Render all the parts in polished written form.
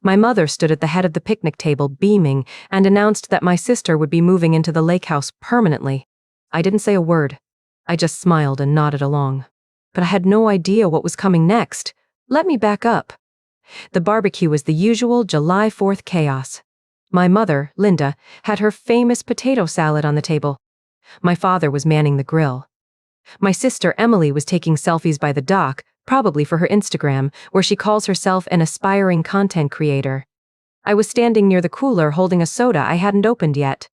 My mother stood at the head of the picnic table, beaming, and announced that my sister would be moving into the lake house permanently. I didn't say a word. I just smiled and nodded along. But I had no idea what was coming next. Let me back up. The barbecue was the usual July 4th chaos. My mother, Linda, had her famous potato salad on the table. My father was manning the grill. My sister, Emily, was taking selfies by the dock, probably for her Instagram, where she calls herself an aspiring content creator. I was standing near the cooler holding a soda I hadn't opened yet.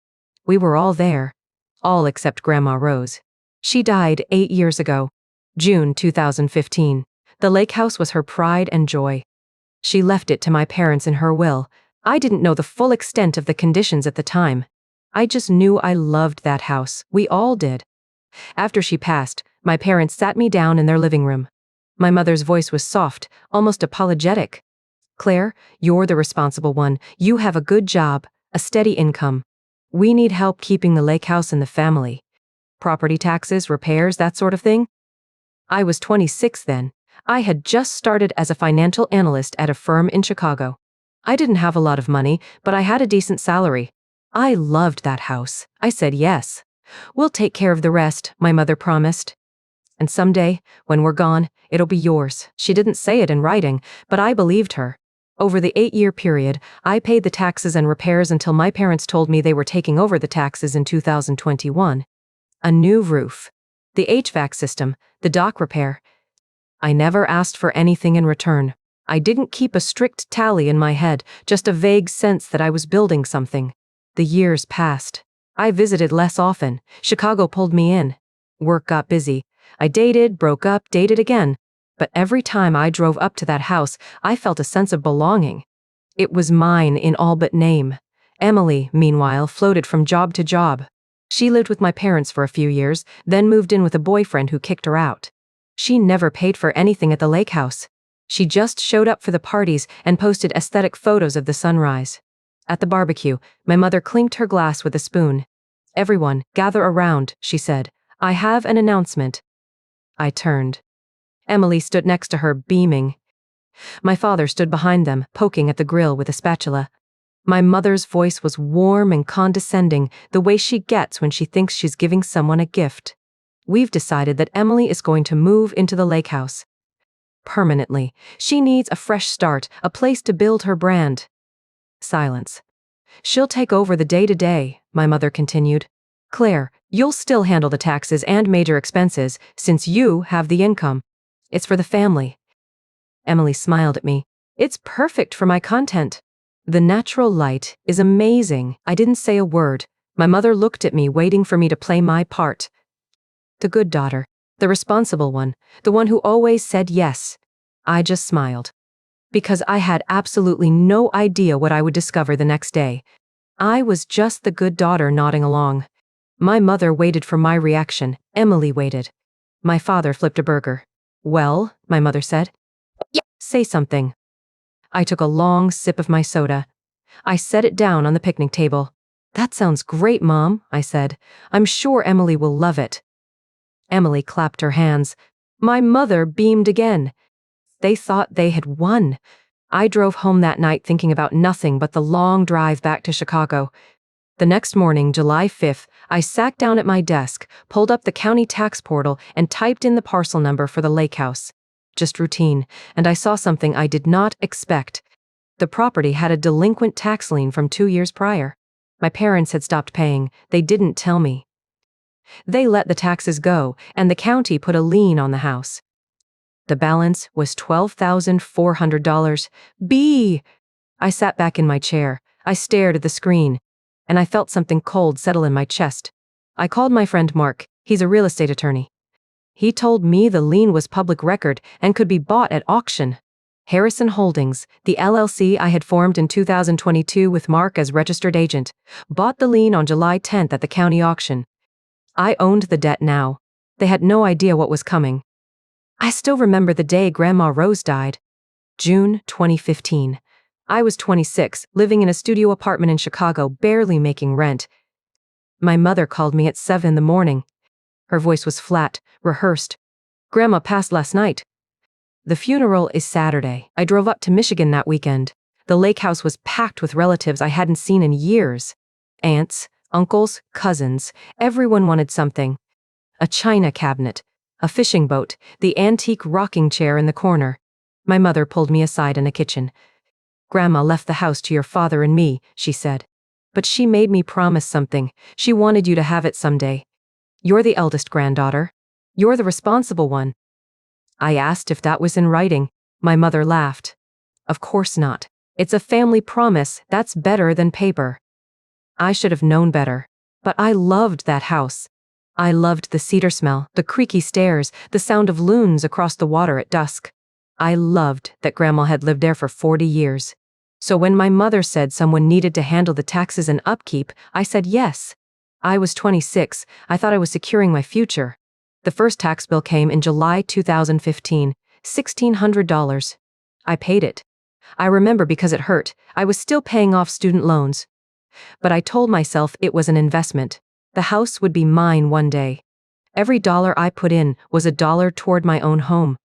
We were all there. All except Grandma Rose. She died 8 years ago, June 2015. The lake house was her pride and joy. She left it to my parents in her will. I didn't know the full extent of the conditions at the time. I just knew I loved that house. We all did. After she passed, my parents sat me down in their living room. My mother's voice was soft, almost apologetic. "Claire, you're the responsible one. You have a good job, a steady income. We need help keeping the lake house in the family. Property taxes, repairs, that sort of thing." I was 26 then. I had just started as a financial analyst at a firm in Chicago. I didn't have a lot of money, but I had a decent salary. I loved that house. I said yes. "We'll take care of the rest," my mother promised. "And someday, when we're gone, it'll be yours." She didn't say it in writing, but I believed her. Over the 8-year period, I paid the taxes and repairs until my parents told me they were taking over the taxes in 2021. A new roof, the HVAC system, the dock repair. I never asked for anything in return. I didn't keep a strict tally in my head, just a vague sense that I was building something. The years passed. I visited less often. Chicago pulled me in. Work got busy. I dated, broke up, dated again. But every time I drove up to that house, I felt a sense of belonging. It was mine in all but name. Emily, meanwhile, floated from job to job. She lived with my parents for a few years, then moved in with a boyfriend who kicked her out. She never paid for anything at the lake house. She just showed up for the parties and posted aesthetic photos of the sunrise. At the barbecue, my mother clinked her glass with a spoon. "Everyone, gather around," she said. "I have an announcement." I turned. Emily stood next to her, beaming. My father stood behind them, poking at the grill with a spatula. My mother's voice was warm and condescending, the way she gets when she thinks she's giving someone a gift. "We've decided that Emily is going to move into the lake house. Permanently. She needs a fresh start, a place to build her brand." Silence. "She'll take over the day-to-day," my mother continued. "Claire, you'll still handle the taxes and major expenses, since you have the income. It's for the family." Emily smiled at me. "It's perfect for my content." "The natural light is amazing." I didn't say a word. My mother looked at me, waiting for me to play my part. The good daughter, the responsible one, the one who always said yes. I just smiled. Because I had absolutely no idea what I would discover the next day. I was just the good daughter nodding along. My mother waited for my reaction. Emily waited. My father flipped a burger. "Well," my mother said. "Yeah, say something." I took a long sip of my soda. I set it down on the picnic table. "That sounds great, Mom," I said. "I'm sure Emily will love it." Emily clapped her hands. My mother beamed again. They thought they had won. I drove home that night thinking about nothing but the long drive back to Chicago. The next morning, July 5th, I sat down at my desk, pulled up the county tax portal, and typed in the parcel number for the lake house. Just routine, and I saw something I did not expect. The property had a delinquent tax lien from 2 years prior. My parents had stopped paying. They didn't tell me. They let the taxes go, and the county put a lien on the house. The balance was $12,400. I sat back in my chair. I stared at the screen, and I felt something cold settle in my chest. I called my friend Mark. He's a real estate attorney. He told me the lien was public record and could be bought at auction. Harrison Holdings, the LLC I had formed in 2022 with Mark as registered agent, bought the lien on July 10th at the county auction. I owned the debt now. They had no idea what was coming. I still remember the day Grandma Rose died. June 2015. I was 26, living in a studio apartment in Chicago, barely making rent. My mother called me at 7 in the morning. Her voice was flat, rehearsed. "Grandma passed last night." "The funeral is Saturday. I drove up to Michigan that weekend." The lake house was packed with relatives I hadn't seen in years. Aunts, uncles, cousins, everyone wanted something. A china cabinet, a fishing boat, the antique rocking chair in the corner. My mother pulled me aside in the kitchen. "Grandma left the house to your father and me," she said. "But she made me promise something. She wanted you to have it someday. You're the eldest granddaughter. You're the responsible one." I asked if that was in writing. My mother laughed. "Of course not. It's a family promise. That's better than paper." I should have known better. But I loved that house. I loved the cedar smell, the creaky stairs, the sound of loons across the water at dusk. I loved that Grandma had lived there for 40 years. So when my mother said someone needed to handle the taxes and upkeep, I said yes. I was 26. I thought I was securing my future. The first tax bill came in July 2015, $1,600. I paid it. I remember because it hurt. I was still paying off student loans. But I told myself it was an investment. The house would be mine one day. Every dollar I put in was a dollar toward my own home.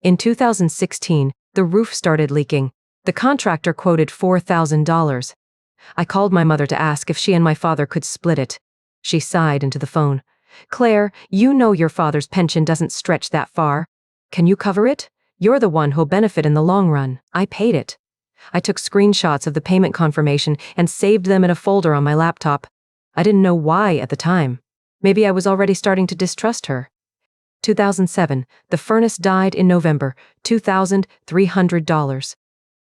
In 2016, the roof started leaking. The contractor quoted $4,000. I called my mother to ask if she and my father could split it. She sighed into the phone. "Claire, you know your father's pension doesn't stretch that far. Can you cover it? You're the one who'll benefit in the long run." I paid it. I took screenshots of the payment confirmation and saved them in a folder on my laptop. I didn't know why at the time. Maybe I was already starting to distrust her. 2007, the furnace died in November, $2,300.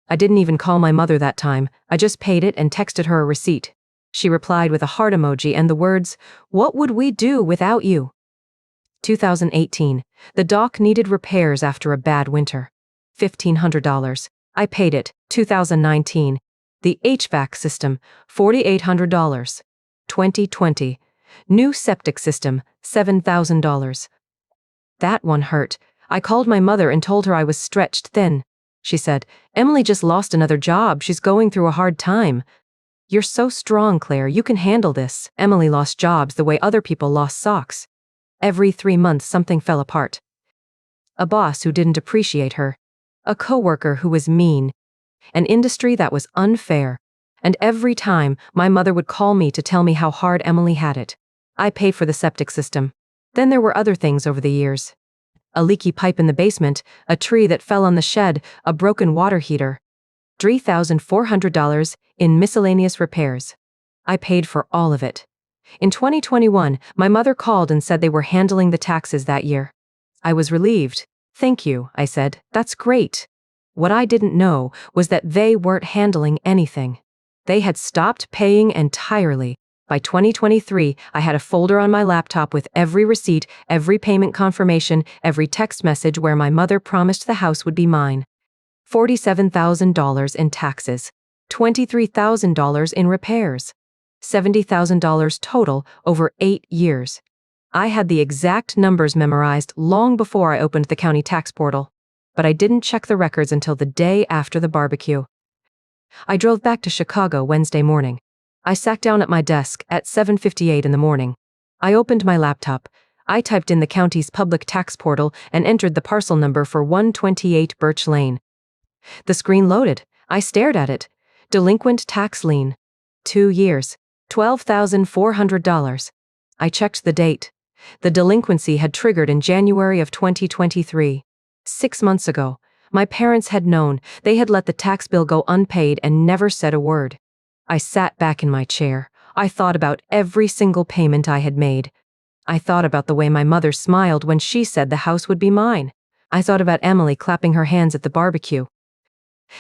I didn't even call my mother that time. I just paid it and texted her a receipt. She replied with a heart emoji and the words, "What would we do without you?" 2018, the dock needed repairs after a bad winter. $1,500. I paid it. 2019, the HVAC system, $4,800. 2020, new septic system, $7,000. That one hurt. I called my mother and told her I was stretched thin. She said, "Emily just lost another job. She's going through a hard time." "You're so strong, Claire. You can handle this." Emily lost jobs the way other people lost socks. Every 3 months something fell apart. A boss who didn't appreciate her. A coworker who was mean. An industry that was unfair. And every time, my mother would call me to tell me how hard Emily had it. I paid for the septic system. Then there were other things over the years. A leaky pipe in the basement, a tree that fell on the shed, a broken water heater. $3,400 in miscellaneous repairs. I paid for all of it. In 2021, my mother called and said they were handling the taxes that year. I was relieved. "Thank you," I said. "That's great." What I didn't know was that they weren't handling anything. They had stopped paying entirely. By 2023, I had a folder on my laptop with every receipt, every payment confirmation, every text message where my mother promised the house would be mine. $47,000 in taxes, $23,000 in repairs, $70,000 total over 8 years. I had the exact numbers memorized long before I opened the county tax portal, but I didn't check the records until the day after the barbecue. I drove back to Chicago Wednesday morning. I sat down at my desk at 7:58 in the morning. I opened my laptop. I typed in the county's public tax portal and entered the parcel number for 128 Birch Lane. The screen loaded. I stared at it. Delinquent tax lien. 2 years. $12,400. I checked the date. The delinquency had triggered in January of 2023. 6 months ago. My parents had known. They had let the tax bill go unpaid and never said a word. I sat back in my chair. I thought about every single payment I had made. I thought about the way my mother smiled when she said the house would be mine. I thought about Emily clapping her hands at the barbecue.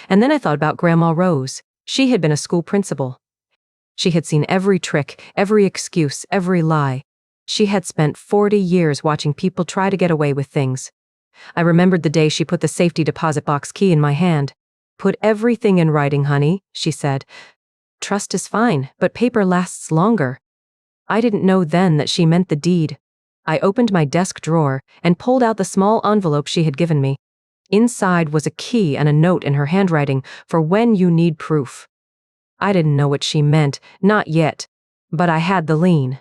And then I thought about Grandma Rose. She had been a school principal. She had seen every trick, every excuse, every lie. She had spent 40 years watching people try to get away with things. I remembered the day she put the safety deposit box key in my hand. "Put everything in writing, honey," she said. "Trust is fine, but paper lasts longer." I didn't know then that she meant the deed. I opened my desk drawer and pulled out the small envelope she had given me. Inside was a key and a note in her handwriting for when you need proof. I didn't know what she meant, not yet, but I had the lien.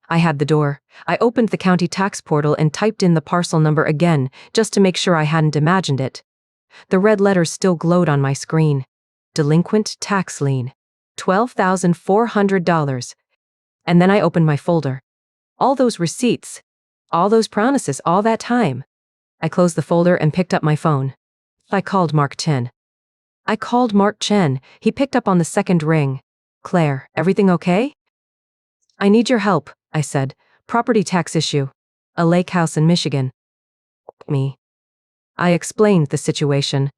I had the door. I opened the county tax portal and typed in the parcel number again, just to make sure I hadn't imagined it. The red letters still glowed on my screen. Delinquent tax lien. $12,400. And then I opened my folder. All those receipts. All those promises, all that time. I closed the folder and picked up my phone. I called Mark Chen. He picked up on the second ring. Claire, everything okay? I need your help, I said. Property tax issue. A lake house in Michigan. Me. I explained the situation.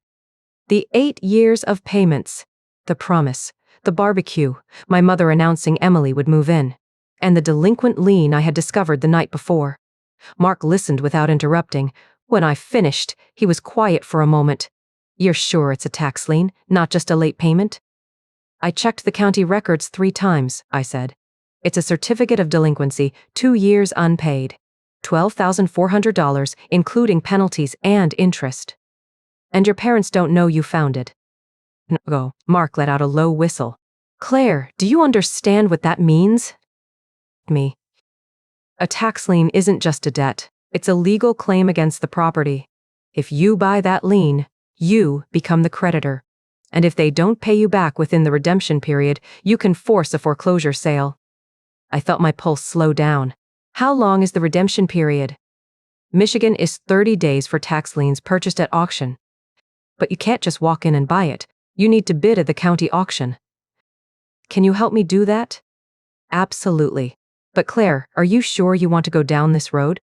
The 8 years of payments. The promise. The barbecue. My mother announcing Emily would move in. And the delinquent lien I had discovered the night before. Mark listened without interrupting. When I finished, he was quiet for a moment. You're sure it's a tax lien, not just a late payment? I checked the county records 3 times, I said. It's a certificate of delinquency, 2 years unpaid. $12,400, including penalties and interest. And your parents don't know you found it. No. Mark let out a low whistle. Claire, do you understand what that means? Me. A tax lien isn't just a debt. It's a legal claim against the property. If you buy that lien, you become the creditor. And if they don't pay you back within the redemption period, you can force a foreclosure sale. I felt my pulse slow down. How long is the redemption period? Michigan is 30 days for tax liens purchased at auction. But you can't just walk in and buy it. You need to bid at the county auction. Can you help me do that? Absolutely. But Claire, are you sure you want to go down this road?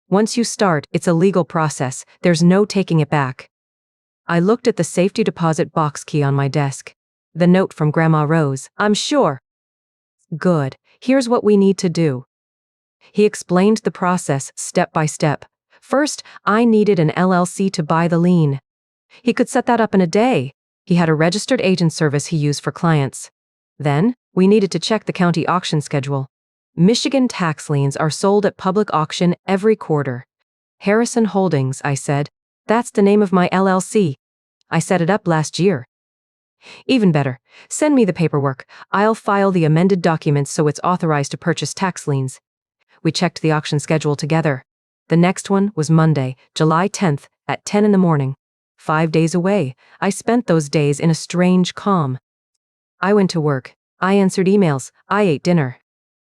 Once you start, it's a legal process. There's no taking it back. I looked at the safety deposit box key on my desk. The note from Grandma Rose. I'm sure. Good. Here's what we need to do. He explained the process step by step. First, I needed an LLC to buy the lien. He could set that up in a day. He had a registered agent service he used for clients. Then, we needed to check the county auction schedule. Michigan tax liens are sold at public auction every quarter. Harrison Holdings, I said. That's the name of my LLC. I set it up last year. Even better, send me the paperwork. I'll file the amended documents so it's authorized to purchase tax liens. We checked the auction schedule together. The next one was Monday, July 10th, at 10 in the morning. 5 days away, I spent those days in a strange calm. I went to work. I answered emails. I ate dinner.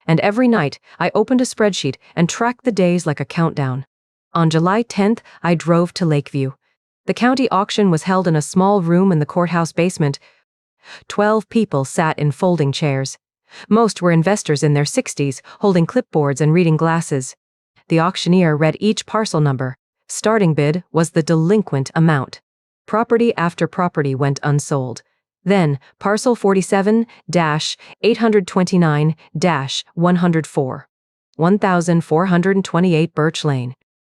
And every night, I opened a spreadsheet and tracked the days like a countdown. On July 10th, I drove to Lakeview. The county auction was held in a small room in the courthouse basement. 12 people sat in folding chairs. Most were investors in their 60s, holding clipboards and reading glasses. The auctioneer read each parcel number. Starting bid was the delinquent amount. Property after property went unsold. Then, parcel 47-829-104. 1,428 Birch Lane.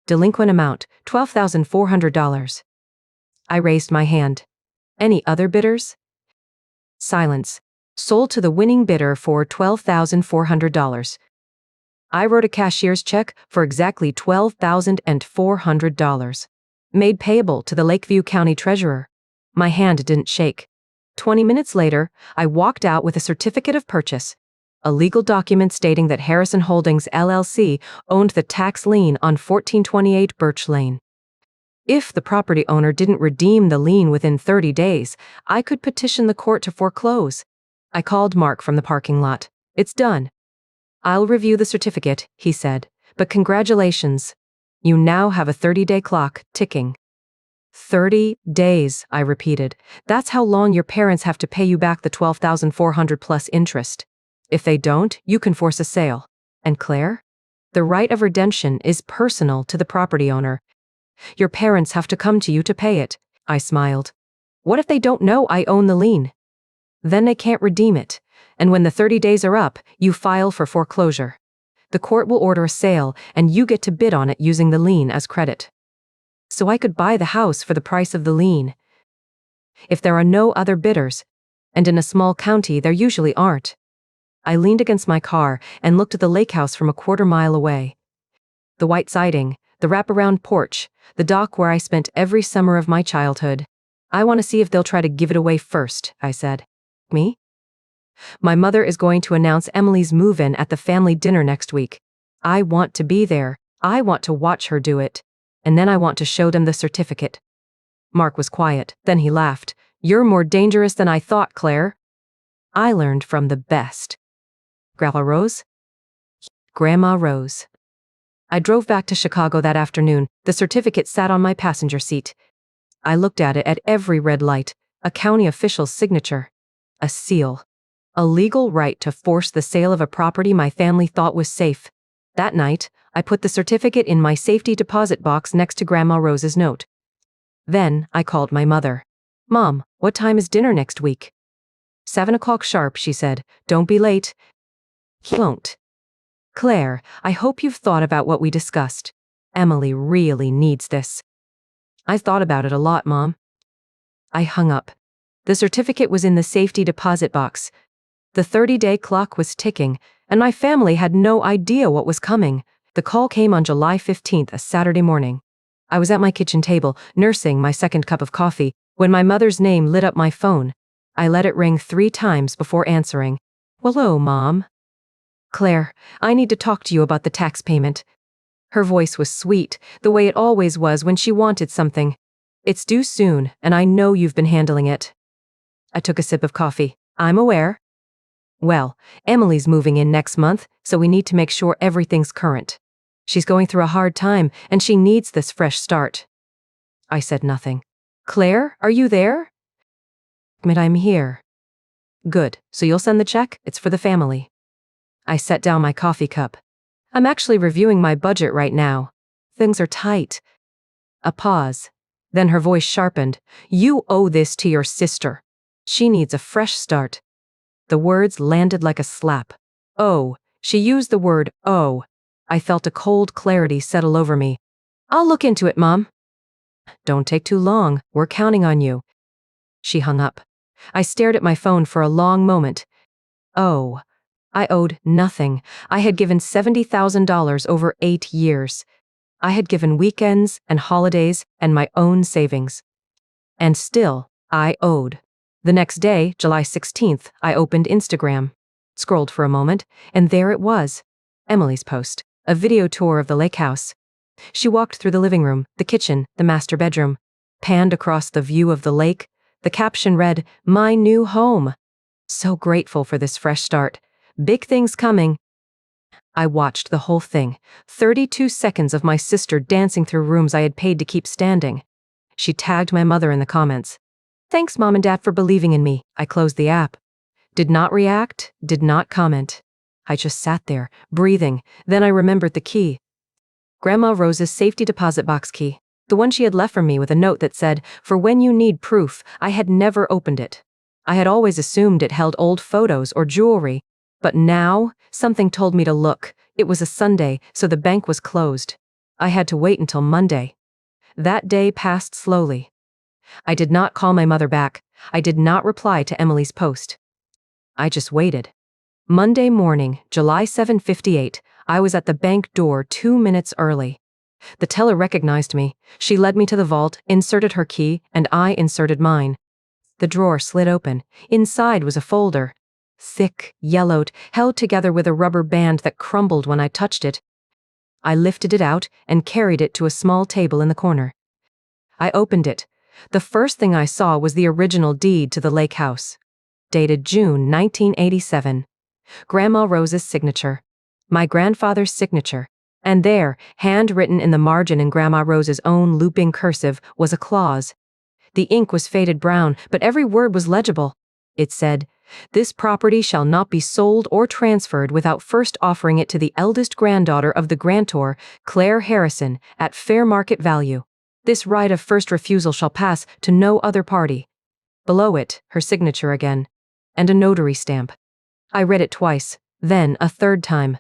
Delinquent amount, $12,400. I raised my hand. Any other bidders? Silence. Sold to the winning bidder for $12,400. I wrote a cashier's check for exactly $12,400. Made payable to the Lakeview County Treasurer. My hand didn't shake. 20 minutes later, I walked out with a certificate of purchase, a legal document stating that Harrison Holdings LLC owned the tax lien on 1428 Birch Lane. If the property owner didn't redeem the lien within 30 days, I could petition the court to foreclose. I called Mark from the parking lot. It's done. I'll review the certificate, he said, but congratulations. You now have a 30-day clock ticking. 30 days, I repeated. That's how long your parents have to pay you back the $12,400 plus interest. If they don't, you can force a sale. And Claire? The right of redemption is personal to the property owner. Your parents have to come to you to pay it. I smiled. What if they don't know I own the lien? Then they can't redeem it. And when the 30 days are up, you file for foreclosure. The court will order a sale, and you get to bid on it using the lien as credit. So I could buy the house for the price of the lien. If there are no other bidders, and in a small county there usually aren't. I leaned against my car and looked at the lake house from a quarter mile away. The white siding, the wraparound porch, the dock where I spent every summer of my childhood. I want to see if they'll try to give it away first, I said. Me? My mother is going to announce Emily's move-in at the family dinner next week. I want to be there. I want to watch her do it. And then I want to show them the certificate. Mark was quiet, then he laughed. You're more dangerous than I thought, Claire. I learned from the best. Grandma Rose? Grandma Rose. I drove back to Chicago that afternoon. The certificate sat on my passenger seat. I looked at it at every red light. A county official's signature. A seal. A legal right to force the sale of a property my family thought was safe. That night, I put the certificate in my safety deposit box next to Grandma Rose's note. Then, I called my mother. Mom, what time is dinner next week? 7 o'clock sharp, she said. Don't be late. He won't. Claire, I hope you've thought about what we discussed. Emily really needs this. I thought about it a lot, Mom. I hung up. The certificate was in the safety deposit box. The 30-day clock was ticking, and my family had no idea what was coming. The call came on July 15th, a Saturday morning. I was at my kitchen table, nursing my second cup of coffee, when my mother's name lit up my phone. I let it ring 3 times before answering. Hello, Mom. Claire, I need to talk to you about the tax payment. Her voice was sweet, the way it always was when she wanted something. It's due soon, and I know you've been handling it. I took a sip of coffee. I'm aware. Well, Emily's moving in next month, so we need to make sure everything's current. She's going through a hard time, and she needs this fresh start. I said nothing. Claire, are you there? I'm here. Good, so you'll send the check? It's for the family. I set down my coffee cup. I'm actually reviewing my budget right now. Things are tight. A pause. Then her voice sharpened. You owe this to your sister. She needs a fresh start. The words landed like a slap. Oh, she used the word oh. I felt a cold clarity settle over me. I'll look into it, Mom. Don't take too long. We're counting on you. She hung up. I stared at my phone for a long moment. Oh. I owed nothing. I had given $70,000 over 8 years. I had given weekends and holidays and my own savings. And still, I owed. The next day, July 16th, I opened Instagram. Scrolled for a moment, and there it was. Emily's post. A video tour of the lake house. She walked through the living room, the kitchen, the master bedroom. Panned across the view of the lake. The caption read, My new home. So grateful for this fresh start. Big things coming. I watched the whole thing. 32 seconds of my sister dancing through rooms I had paid to keep standing. She tagged my mother in the comments. Thanks, Mom and Dad, for believing in me. I closed the app. Did not react, did not comment. I just sat there, breathing. Then I remembered the key. Grandma Rose's safety deposit box key. The one she had left for me with a note that said, for when you need proof. I had never opened it. I had always assumed it held old photos or jewelry. But now, something told me to look. It was a Sunday, so the bank was closed. I had to wait until Monday. That day passed slowly. I did not call my mother back. I did not reply to Emily's post. I just waited. Monday morning, July 7:58, I was at the bank door 2 minutes early. The teller recognized me. She led me to the vault, inserted her key, and I inserted mine. The drawer slid open. Inside was a folder. Thick, yellowed, held together with a rubber band that crumbled when I touched it. I lifted it out and carried it to a small table in the corner. I opened it. The first thing I saw was the original deed to the lake house. Dated June 1987. Grandma Rose's signature. My grandfather's signature. And there, handwritten in the margin in Grandma Rose's own looping cursive, was a clause. The ink was faded brown, but every word was legible. It said, This property shall not be sold or transferred without first offering it to the eldest granddaughter of the grantor, Claire Harrison, at fair market value. This right of first refusal shall pass to no other party. Below it, her signature again. And a notary stamp. I read it twice, then a third time.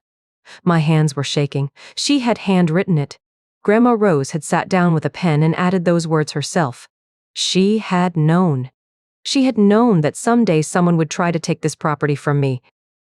My hands were shaking. She had handwritten it. Grandma Rose had sat down with a pen and added those words herself. She had known. She had known that someday someone would try to take this property from me.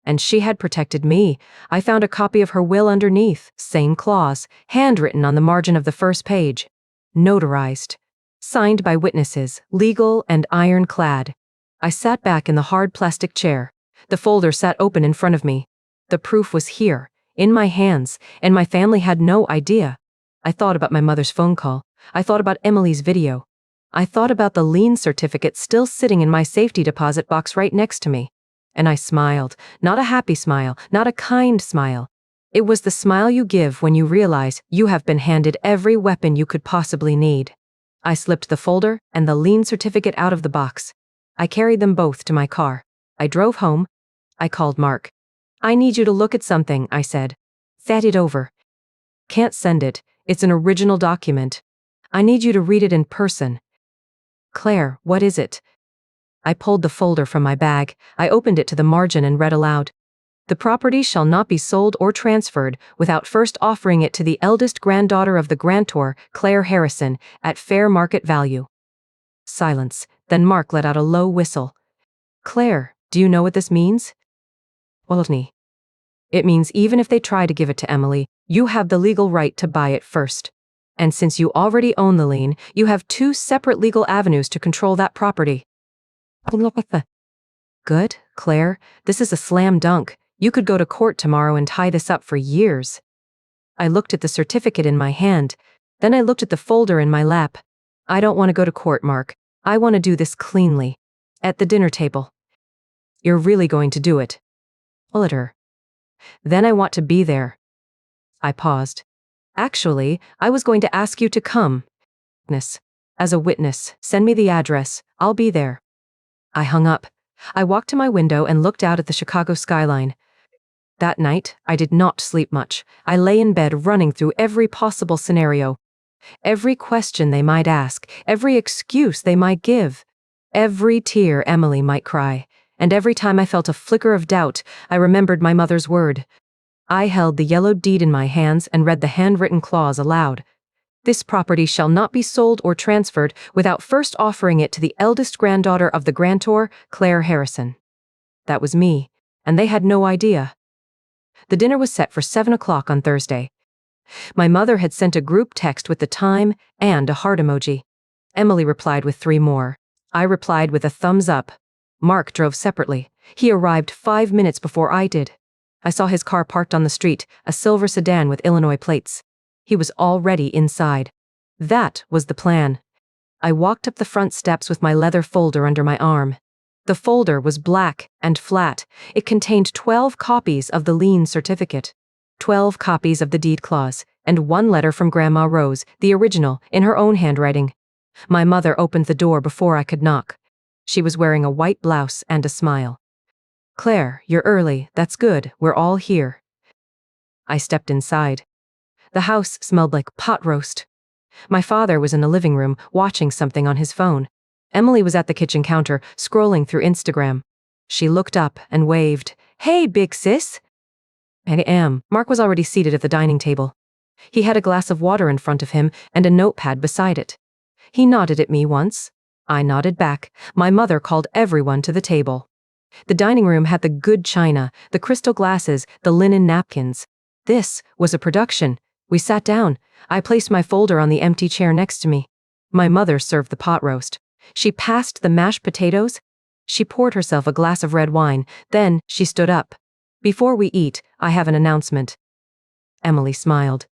And she had protected me. I found a copy of her will underneath, same clause, handwritten on the margin of the first page. Notarized. Signed by witnesses, legal and ironclad. I sat back in the hard plastic chair. The folder sat open in front of me. The proof was here, in my hands, and my family had no idea. I thought about my mother's phone call. I thought about Emily's video. I thought about the lien certificate still sitting in my safety deposit box right next to me. And I smiled, not a happy smile, not a kind smile. It was the smile you give when you realize you have been handed every weapon you could possibly need. I slipped the folder and the lien certificate out of the box. I carried them both to my car. I drove home. I called Mark. I need you to look at something, I said. Send it over. Can't send it. It's an original document. I need you to read it in person. Claire, what is it? I pulled the folder from my bag. I opened it to the margin and read aloud. The property shall not be sold or transferred without first offering it to the eldest granddaughter of the grantor, Claire Harrison, at fair market value. Silence. Then Mark let out a low whistle. Claire, do you know what this means? Well, it means even if they try to give it to Emily, you have the legal right to buy it first. And since you already own the lien, you have 2 separate legal avenues to control that property. Good, Claire. This is a slam dunk. You could go to court tomorrow and tie this up for years. I looked at the certificate in my hand. Then I looked at the folder in my lap. I don't want to go to court, Mark. I want to do this cleanly. At the dinner table. You're really going to do it? Well, at her. Then I want to be there. I paused. Actually, I was going to ask you to come. As a witness, send me the address. I'll be there. I hung up. I walked to my window and looked out at the Chicago skyline. That night, I did not sleep much. I lay in bed running through every possible scenario. Every question they might ask, every excuse they might give, every tear Emily might cry, and every time I felt a flicker of doubt, I remembered my mother's word. I held the yellowed deed in my hands and read the handwritten clause aloud. This property shall not be sold or transferred without first offering it to the eldest granddaughter of the grantor, Claire Harrison. That was me, and they had no idea. The dinner was set for 7 o'clock on Thursday. My mother had sent a group text with the time and a heart emoji. Emily replied with 3 more. I replied with a thumbs up. Mark drove separately. He arrived 5 minutes before I did. I saw his car parked on the street, a silver sedan with Illinois plates. He was already inside. That was the plan. I walked up the front steps with my leather folder under my arm. The folder was black and flat. It contained 12 copies of the lien certificate, 12 copies of the deed clause, and 1 letter from Grandma Rose, the original, in her own handwriting. My mother opened the door before I could knock. She was wearing a white blouse and a smile. Claire, you're early. That's good. We're all here. I stepped inside. The house smelled like pot roast. My father was in the living room, watching something on his phone. Emily was at the kitchen counter, scrolling through Instagram. She looked up and waved. Hey, big sis. I am. Mark was already seated at the dining table. He had a glass of water in front of him and a notepad beside it. He nodded at me once. I nodded back. My mother called everyone to the table. The dining room had the good china, the crystal glasses, the linen napkins. This was a production. We sat down. I placed my folder on the empty chair next to me. My mother served the pot roast. She passed the mashed potatoes. She poured herself a glass of red wine. Then she stood up. Before we eat, I have an announcement. Emily smiled.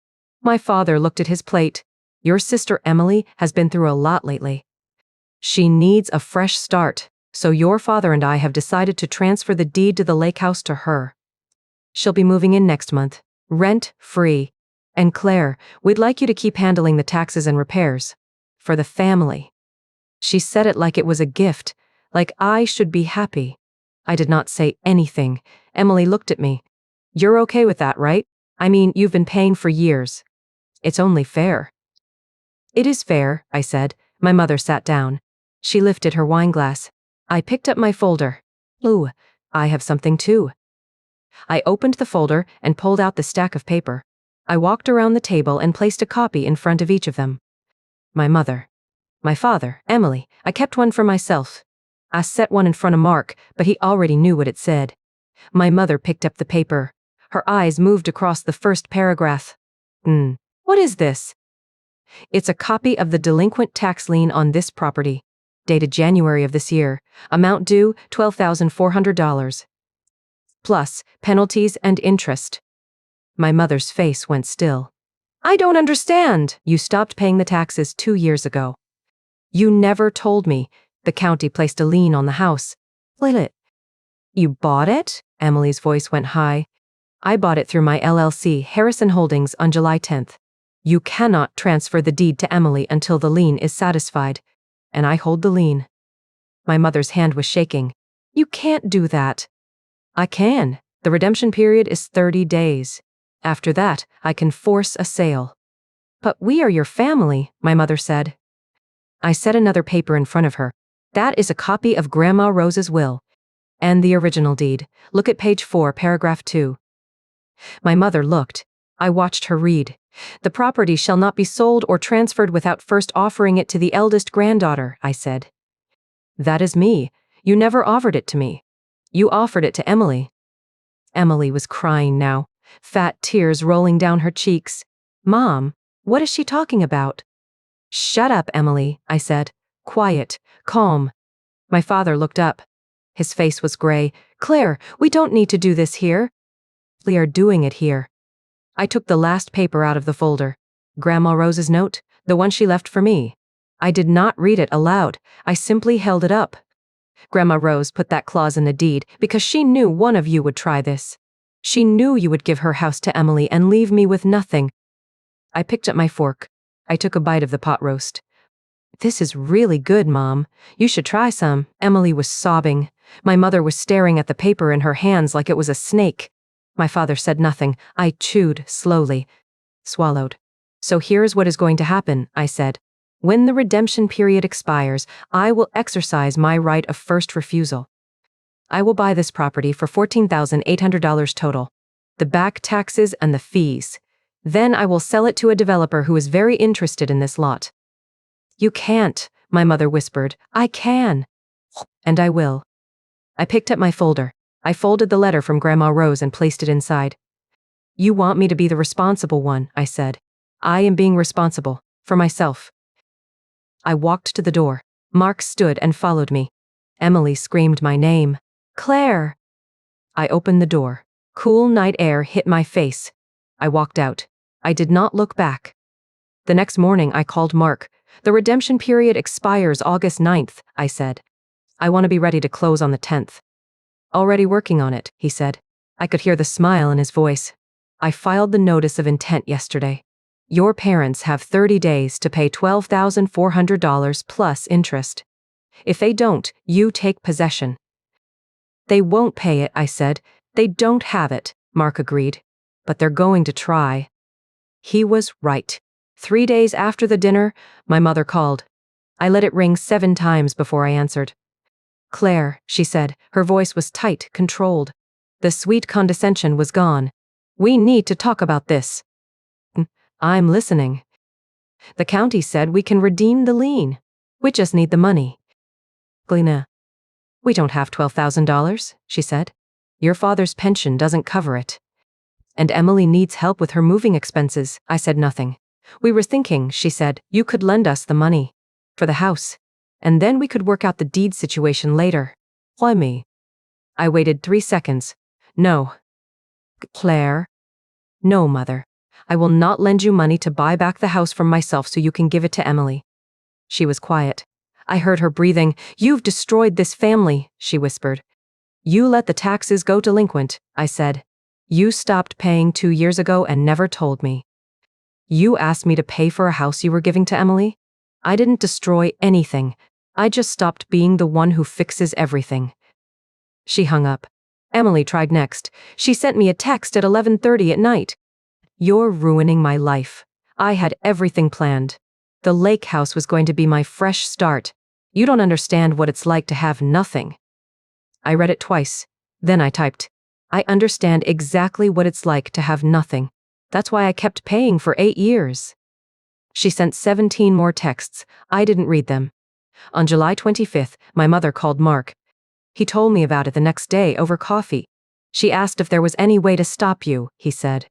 My father looked at his plate. Your sister Emily has been through a lot lately. She needs a fresh start, so your father and I have decided to transfer the deed to the lake house to her. She'll be moving in next month, rent-free. And Claire, we'd like you to keep handling the taxes and repairs. For the family. She said it like it was a gift, like I should be happy. I did not say anything. Emily looked at me. You're okay with that, right? I mean, you've been paying for years. It's only fair. It is fair, I said. My mother sat down. She lifted her wine glass. I picked up my folder. Ooh, I have something too. I opened the folder and pulled out the stack of paper. I walked around the table and placed a copy in front of each of them. My mother. My father, Emily. I kept one for myself. I set one in front of Mark, but he already knew what it said. My mother picked up the paper. Her eyes moved across the first paragraph. What is this? It's a copy of the delinquent tax lien on this property. Dated January of this year. Amount due, $12,400. Plus, penalties and interest. My mother's face went still. I don't understand. You stopped paying the taxes 2 years ago. You never told me. The county placed a lien on the house. It. You bought it? Emily's voice went high. I bought it through my LLC, Harrison Holdings, on July 10th. You cannot transfer the deed to Emily until the lien is satisfied. And I hold the lien. My mother's hand was shaking. You can't do that. I can. The redemption period is 30 days. After that, I can force a sale. But we are your family, my mother said. I set another paper in front of her. That is a copy of Grandma Rose's will. And the original deed. Look at page 4, paragraph 2. My mother looked. I watched her read. The property shall not be sold or transferred without first offering it to the eldest granddaughter, I said. That is me. You never offered it to me. You offered it to Emily. Emily was crying now, fat tears rolling down her cheeks. Mom, what is she talking about? Shut up, Emily, I said. Quiet, calm. My father looked up. His face was gray. Claire, we don't need to do this here. We are doing it here. I took the last paper out of the folder. Grandma Rose's note, the one she left for me. I did not read it aloud. I simply held it up. Grandma Rose put that clause in the deed because she knew one of you would try this. She knew you would give her house to Emily and leave me with nothing. I picked up my fork. I took a bite of the pot roast. This is really good, Mom. You should try some. Emily was sobbing. My mother was staring at the paper in her hands like it was a snake. My father said nothing. I chewed slowly. Swallowed. So here's what is going to happen, I said. When the redemption period expires, I will exercise my right of first refusal. I will buy this property for $14,800 total. The back taxes and the fees. Then I will sell it to a developer who is very interested in this lot. You can't, my mother whispered. I can. And I will. I picked up my folder. I folded the letter from Grandma Rose and placed it inside. You want me to be the responsible one, I said. I am being responsible. For myself. I walked to the door. Mark stood and followed me. Emily screamed my name. Claire! I opened the door. Cool night air hit my face. I walked out. I did not look back. The next morning I called Mark. The redemption period expires August 9th, I said. I want to be ready to close on the 10th. Already working on it, he said. I could hear the smile in his voice. I filed the notice of intent yesterday. Your parents have 30 days to pay $12,400 plus interest. If they don't, you take possession. They won't pay it, I said. They don't have it, Mark agreed. But they're going to try. He was right. 3 days after the dinner, my mother called. I let it ring 7 times before I answered. Claire, she said. Her voice was tight, controlled. The sweet condescension was gone. We need to talk about this. I'm listening. The county said we can redeem the lien. We just need the money. Glena. We don't have $12,000, she said. Your father's pension doesn't cover it. And Emily needs help with her moving expenses. I said nothing. We were thinking, she said, you could lend us the money. For the house. And then we could work out the deed situation later. Why me? I waited 3 seconds. No. Claire. No, Mother. I will not lend you money to buy back the house from myself so you can give it to Emily. She was quiet. I heard her breathing. You've destroyed this family, she whispered. You let the taxes go delinquent, I said. You stopped paying 2 years ago and never told me. You asked me to pay for a house you were giving to Emily? I didn't destroy anything. I just stopped being the one who fixes everything. She hung up. Emily tried next. She sent me a text at 11:30 at night. You're ruining my life. I had everything planned. The lake house was going to be my fresh start. You don't understand what it's like to have nothing. I read it twice. Then I typed. I understand exactly what it's like to have nothing. That's why I kept paying for 8 years. She sent 17 more texts. I didn't read them. On July 25th, my mother called Mark. He told me about it the next day over coffee. She asked if there was any way to stop you, he said.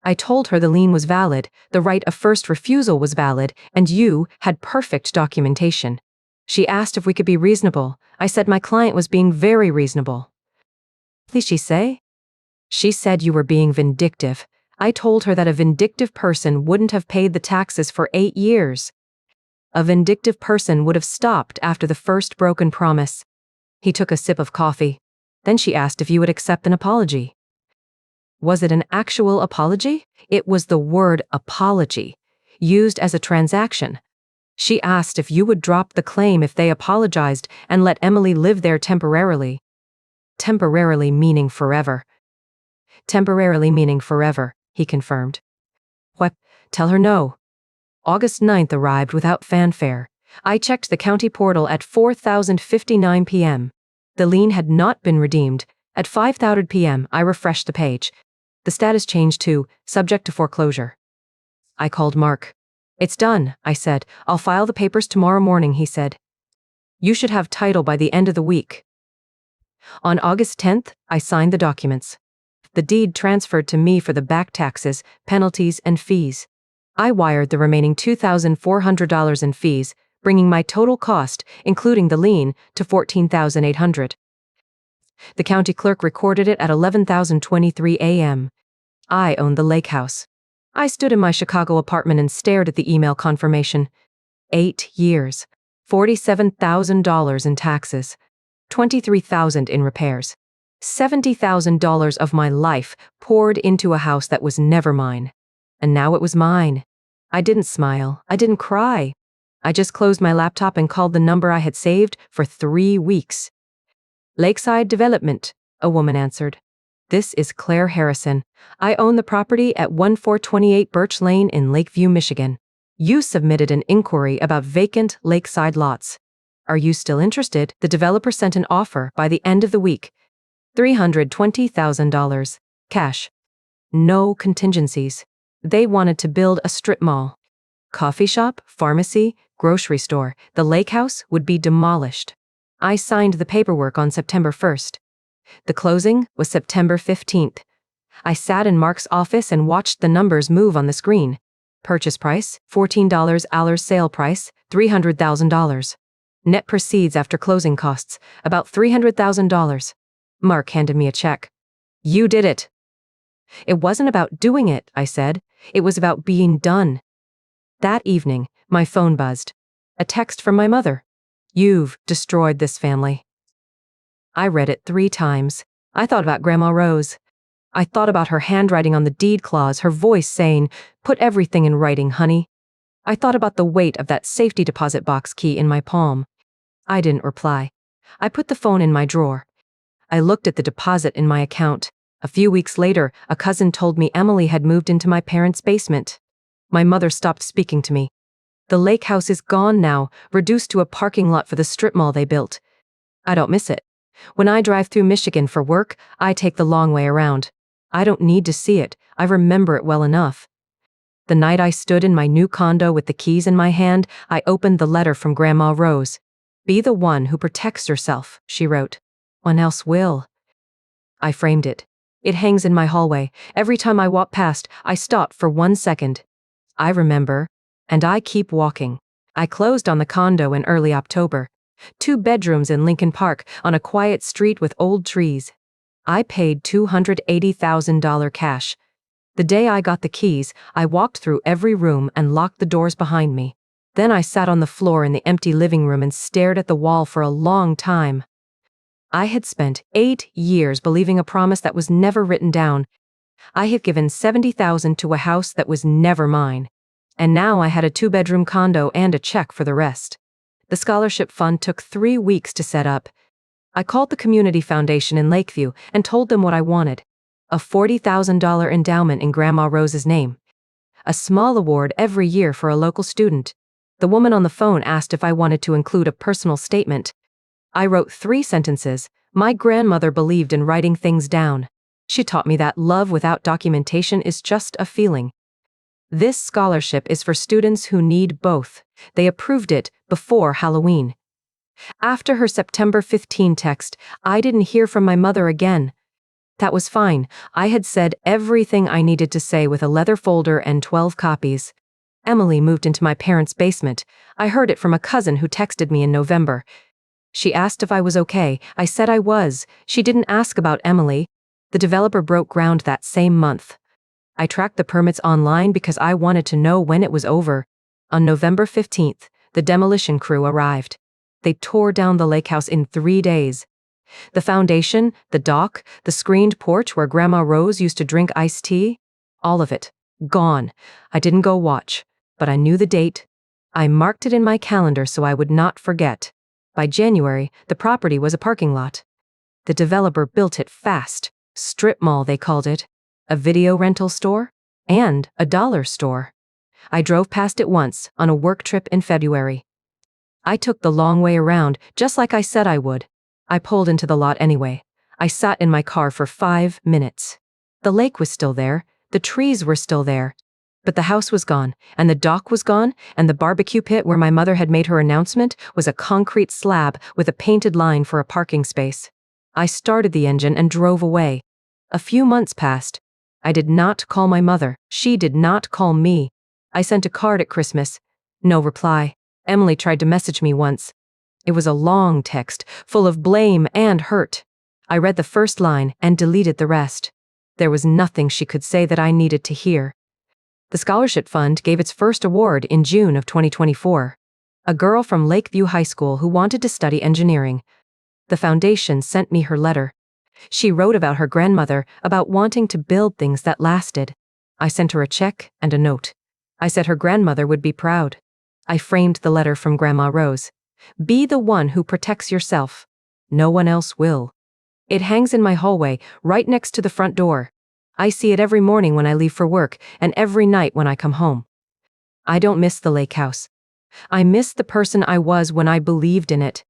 I told her the lien was valid, the right of first refusal was valid, and you had perfect documentation. She asked if we could be reasonable. I said my client was being very reasonable. What did she say? She said you were being vindictive. I told her that a vindictive person wouldn't have paid the taxes for 8 years. A vindictive person would have stopped after the first broken promise. He took a sip of coffee. Then she asked if you would accept an apology. Was it an actual apology? It was the word apology, used as a transaction. She asked if you would drop the claim if they apologized and let Emily live there temporarily. Temporarily meaning forever. Temporarily meaning forever, he confirmed. What? Tell her no. August 9th arrived without fanfare. I checked the county portal at 4:59 p.m. The lien had not been redeemed. At 5:30 p.m., I refreshed the page. The status changed to subject to foreclosure. I called Mark. It's done, I said. I'll file the papers tomorrow morning, he said. You should have title by the end of the week. On August 10th, I signed the documents. The deed transferred to me for the back taxes, penalties, and fees. I wired the remaining $2,400 in fees, bringing my total cost, including the lien, to $14,800. The county clerk recorded it at 11:23 a.m. I owned the lake house. I stood in my Chicago apartment and stared at the email confirmation. 8 years, $47,000 in taxes, $23,000 in repairs. $70,000 of my life poured into a house that was never mine. And now it was mine. I didn't smile. I didn't cry. I just closed my laptop and called the number I had saved for 3 weeks. Lakeside Development, a woman answered. This is Claire Harrison. I own the property at 1428 Birch Lane in Lakeview, Michigan. You submitted an inquiry about vacant lakeside lots. Are you still interested? The developer sent an offer by the end of the week. $320,000. Cash. No contingencies. They wanted to build a strip mall. Coffee shop, pharmacy, grocery store. The lake house would be demolished. I signed the paperwork on September 1st. The closing was September 15th. I sat in Mark's office and watched the numbers move on the screen. Purchase price, $14. Sale price, $300,000. Net proceeds after closing costs, about $300,000. Mark handed me a check. You did it. It wasn't about doing it, I said. It was about being done. That evening, my phone buzzed. A text from my mother. You've destroyed this family. I read it 3 times. I thought about Grandma Rose. I thought about her handwriting on the deed clause, her voice saying, "Put everything in writing, honey." I thought about the weight of that safety deposit box key in my palm. I didn't reply. I put the phone in my drawer. I looked at the deposit in my account. A few weeks later, a cousin told me Emily had moved into my parents' basement. My mother stopped speaking to me. The lake house is gone now, reduced to a parking lot for the strip mall they built. I don't miss it. When I drive through Michigan for work, I take the long way around. I don't need to see it. I remember it well enough. The night I stood in my new condo with the keys in my hand, I opened the letter from Grandma Rose. Be the one who protects yourself, she wrote. One else will. I framed it. It hangs in my hallway. Every time I walk past, I stop for 1 second. I remember, and I keep walking. I closed on the condo in early October. 2 bedrooms in Lincoln Park on a quiet street with old trees. I paid $280,000 cash. The day I got the keys, I walked through every room and locked the doors behind me. Then I sat on the floor in the empty living room and stared at the wall for a long time. I had spent 8 years believing a promise that was never written down. I had given $70,000 to a house that was never mine. And now I had a 2-bedroom condo and a check for the rest. The scholarship fund took 3 weeks to set up. I called the community foundation in Lakeview and told them what I wanted. A $40,000 endowment in Grandma Rose's name. A small award every year for a local student. The woman on the phone asked if I wanted to include a personal statement. I wrote 3 sentences. My grandmother believed in writing things down. She taught me that love without documentation is just a feeling. This scholarship is for students who need both. They approved it before Halloween. After her September 15 text, I didn't hear from my mother again. That was fine. I had said everything I needed to say with a leather folder and 12 copies. Emily moved into my parents' basement. I heard it from a cousin who texted me in November. She asked if I was okay. I said I was. She didn't ask about Emily. The developer broke ground that same month. I tracked the permits online because I wanted to know when it was over. On November 15th, the demolition crew arrived. They tore down the lake house in 3 days. The foundation, the dock, the screened porch where Grandma Rose used to drink iced tea, all of it, gone. I didn't go watch, but I knew the date. I marked it in my calendar so I would not forget. By January, the property was a parking lot. The developer built it fast. Strip mall, they called it. A video rental store and a dollar store. I drove past it once on a work trip in February. I took the long way around, just like I said I would. I pulled into the lot anyway. I sat in my car for 5 minutes. The lake was still there, the trees were still there, but the house was gone, and the dock was gone, and the barbecue pit where my mother had made her announcement was a concrete slab with a painted line for a parking space. I started the engine and drove away. A few months passed. I did not call my mother. She did not call me. I sent a card at Christmas. No reply. Emily tried to message me once. It was a long text, full of blame and hurt. I read the first line and deleted the rest. There was nothing she could say that I needed to hear. The scholarship fund gave its first award in June of 2024. A girl from Lakeview High School who wanted to study engineering. The foundation sent me her letter. She wrote about her grandmother, about wanting to build things that lasted. I sent her a check and a note. I said her grandmother would be proud. I framed the letter from Grandma Rose. Be the one who protects yourself. No one else will. It hangs in my hallway, right next to the front door. I see it every morning when I leave for work, and every night when I come home. I don't miss the lake house. I miss the person I was when I believed in it.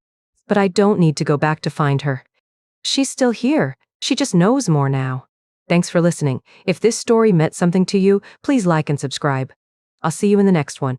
But I don't need to go back to find her. She's still here. She just knows more now. Thanks for listening. If this story meant something to you, please like and subscribe. I'll see you in the next one.